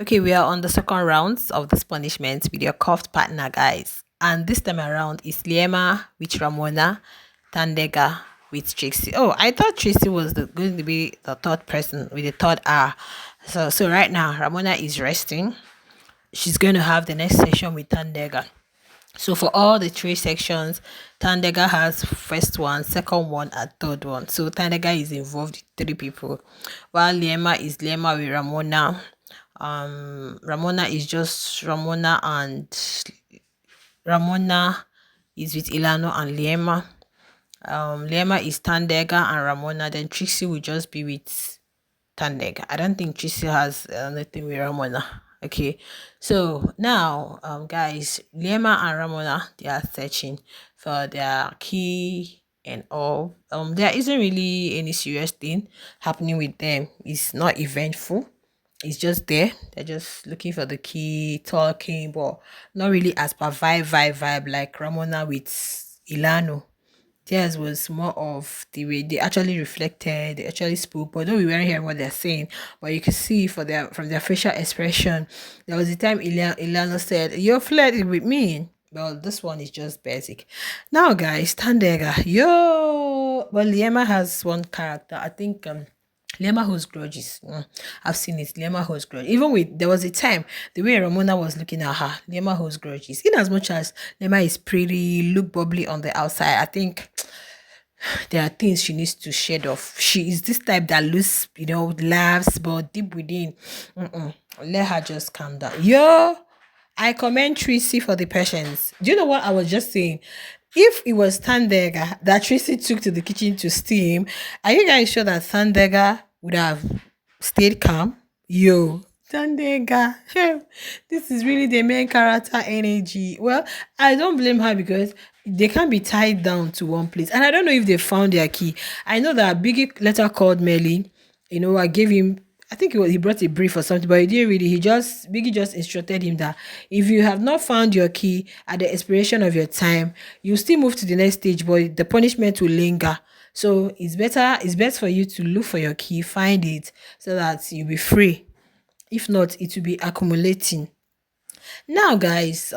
Okay, we are on the second rounds of this punishment with your cuffed partner, guys. And this time around is Lema with Ramona, Tandega with Trixie. Oh, I thought Trixie was going to be the third person with the third R. So right now, Ramona is resting. She's going to have the next session with Tandega. So for all the three sections, Tandega has first one, second one, and third one. So Tandega is involved with three people, while Lema is Lema with Ramona. Ramona is just Ramona, and Ramona is with Ilano and Lema. Lema is Tandega and Ramona. Then Trixie will just be with Tandega. I don't think Trixie has anything with Ramona. Okay, so now, guys, Lema and Ramona, they are searching for their key and all. There isn't really any serious thing happening with them. It's not eventful. It's just there. They're just looking for the key, talking, but not really as per vibe like Ramona with Ilano. Theirs was more of the way they actually reflected, they actually spoke, but though we weren't hearing what they're saying, but you could see for their from their facial expression. There was a time Ilana said, "You're flirting with me." Well, this one is just basic. Now, guys, Tandega, yo, well, Liema has one character. I think Lema holds grudges. I've seen it. Lema holds grudges. Even with there was a time the way Ramona was looking at her, Lema holds grudges. In as much as Lema is pretty, look bubbly on the outside, I think there are things she needs to shed off. She is this type that looks, laughs, but deep within, let her just calm down. Yo, I commend Tracy for the patience. Do you know what I was just saying? If it was Tandega that Tracy took to the kitchen to steam, are you guys sure that Tandega would have stayed calm? Yo, Tandega, this is really the main character energy. Well, I don't blame her because they can't be tied down to one place. And I don't know if they found their key. I know that Biggie later called Melly. I gave him, I think he brought a brief or something, but he didn't really. Biggie just instructed him that if you have not found your key at the expiration of your time, you still move to the next stage, but the punishment will linger. So it's best for you to look for your key, find it, so that you'll be free. If not, it will be accumulating. Now, guys,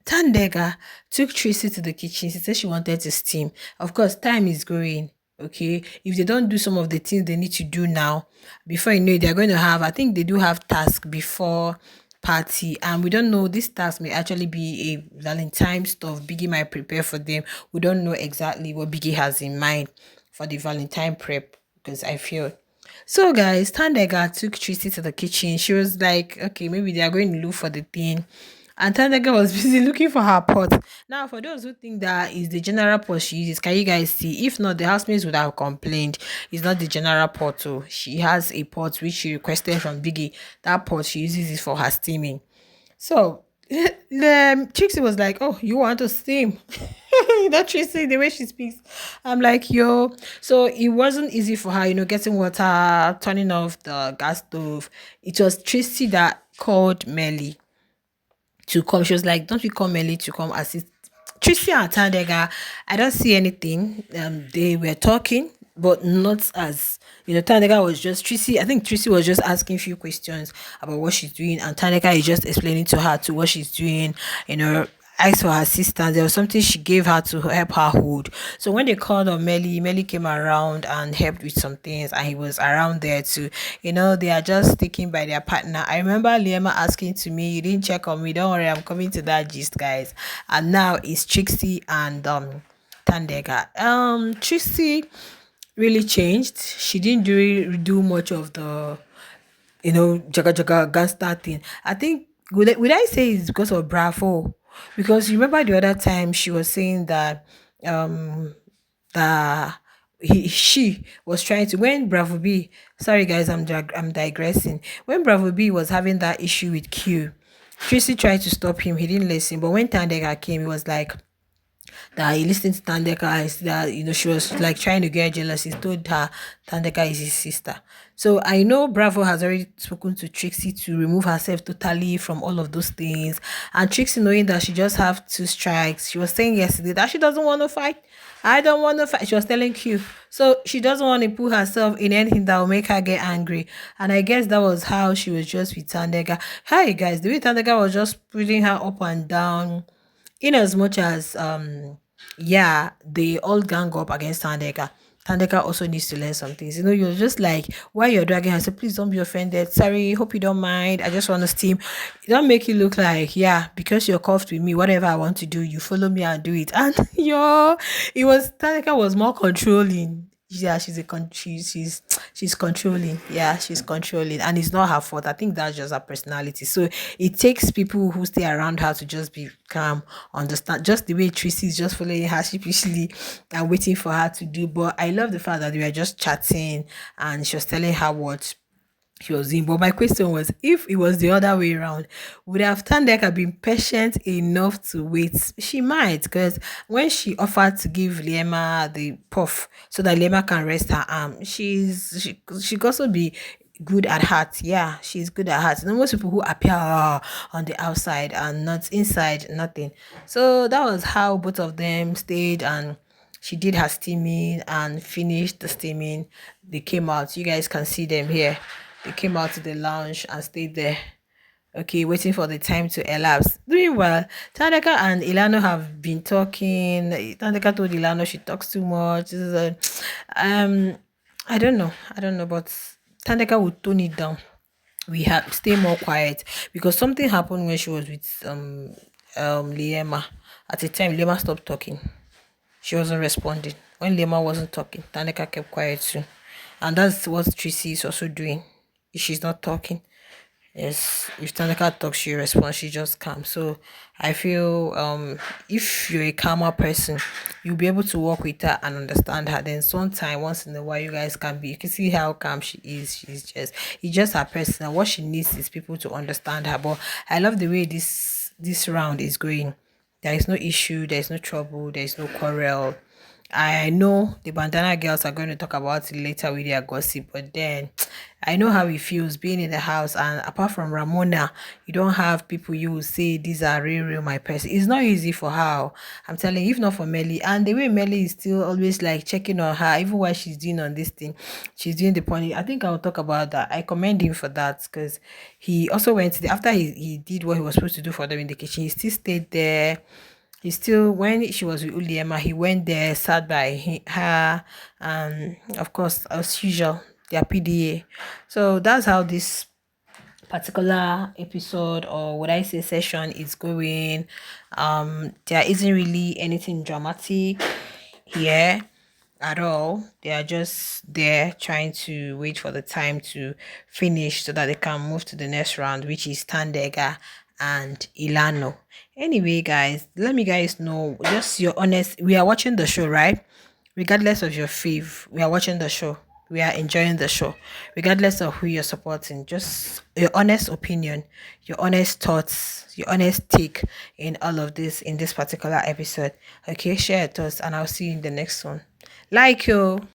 Tandega took Tracy to the kitchen. She said she wanted to steam. Of course, time is going. Okay, if they don't do some of the things they need to do now, before you know it, they're going to have. I think they do have task before party, and we don't know this task may actually be a Valentine stuff. Biggie might prepare for them. We don't know exactly what Biggie has in mind for the Valentine prep because I feel so, guys, Tandega took Tracy to the kitchen. She was like, okay, maybe they are going to look for the thing. And Tandega was busy looking for her pot. Now, for those who think that is the general pot she uses, can you guys see? If not, the housemates would have complained. It's not the general pot. Oh. She has a pot which she requested from Biggie. That pot she uses it for her steaming. So the Trixie was like, "Oh, you want to steam?" That Trixie, the way she speaks, I'm like, "Yo." So it wasn't easy for her, getting water, turning off the gas stove. It was Trixie that called Melly to come. She was like, "Don't you call Melly to come assist?" Tracy and Tandega, I don't see anything. They were talking, but not as Tandega was just Tracy. I think Tracy was just asking a few questions about what she's doing, and Tandega is just explaining to her to what she's doing. Asked for her assistance. There was something she gave her to help her hold. So when they called on Melly came around and helped with some things, and he was around there too. They are just sticking by their partner. I remember Liema asking to me, "You didn't check on me. Don't worry, I'm coming to that gist, guys." And now it's Trixie and Tandega. Trixie really changed. She didn't do much of the jaga jaga gangster thing. I think would I say it's because of Bravo? Because you remember the other time she was saying that that she was trying to when Bravo B, sorry guys, I'm digressing. When Bravo B was having that issue with Q, Tracy tried to stop him. He didn't listen. But when Tandega came, he was like, that he listened to Tandeka is that she was like trying to get jealous. He told her Tandeka is his sister. So I know Bravo has already spoken to Trixie to remove herself totally from all of those things. And Trixie, knowing that she just have two strikes, she was saying yesterday that she doesn't want to fight. I don't want to fight. She was telling Q. So she doesn't want to put herself in anything that will make her get angry. And I guess that was how she was just with Tandega. Hi guys, the way Tandega was just putting her up and down, in as much as yeah, they all gang up against Tandeka. Tandeka also needs to learn some things. You're just like, why you're dragging her, say, please don't be offended. Sorry, hope you don't mind. I just want to steam. Don't make it look like, yeah, because you're cuffed with me, whatever I want to do, you follow me and do it. And Tandeka was more controlling. Yeah, she's controlling. Yeah, she's controlling, and it's not her fault. I think that's just her personality. So it takes people who stay around her to just be calm, understand. Just the way Tracy is just following her sheepishly and waiting for her to do. But I love the fact that we were just chatting, and she was telling her what she was in. But my question was, if it was the other way around, would have Tandeka been patient enough to wait? She might, because when she offered to give Lema the puff so that Lema can rest her arm, she could also be good at heart. Yeah, she's good at heart. Most people who appear on the outside and not inside, nothing. So that was how both of them stayed, and she did her steaming and finished the steaming. They came out. You guys can see them here. They came out to the lounge and stayed there. Okay, waiting for the time to elapse. Doing well. Tandeka and Ilano have been talking. Tandeka told Ilano she talks too much. Um, I don't know. But Tandeka would tone it down. We have stay more quiet, because something happened when she was with Liema. At the time, Liema stopped talking. She wasn't responding. When Lema wasn't talking, Tandeka kept quiet too. And that's what Tracy is also doing. If she's not talking, yes, if Tandeka talks, she responds, she just calm. So I feel if you're a calmer person, you'll be able to work with her and understand her. Then sometime, once in a while, you can see how calm she is. It's just her person. And what she needs is people to understand her. But I love the way this round is going. There is no issue, there is no trouble, there is no quarrel. I know the bandana girls are going to talk about it later with their gossip, but then I know how it feels being in the house, and apart from Ramona, you don't have people you will say these are real my person. It's not easy for her. I'm telling you, if not for Melly, and the way Melly is still always like checking on her, even while she's doing on this thing, she's doing the pony. I think I'll talk about that. I commend him for that, because he also went after he did what he was supposed to do for them in the kitchen. He still stayed there. He still, when she was with Uliema, he went there, sat by her, and of course, as usual, their PDA. So that's how this particular episode, or would I say session, is going. There isn't really anything dramatic here at all. They are just there trying to wait for the time to finish so that they can move to the next round, which is Tandega and Ilano. Anyway, guys, let me guys know just your honest. We are watching the show, right? Regardless of your fav, we are watching the show. We are enjoying the show, regardless of who you're supporting. Just your honest opinion, your honest thoughts, your honest take in all of this in this particular episode. Okay, share your thoughts, and I'll see you in the next one. Like you.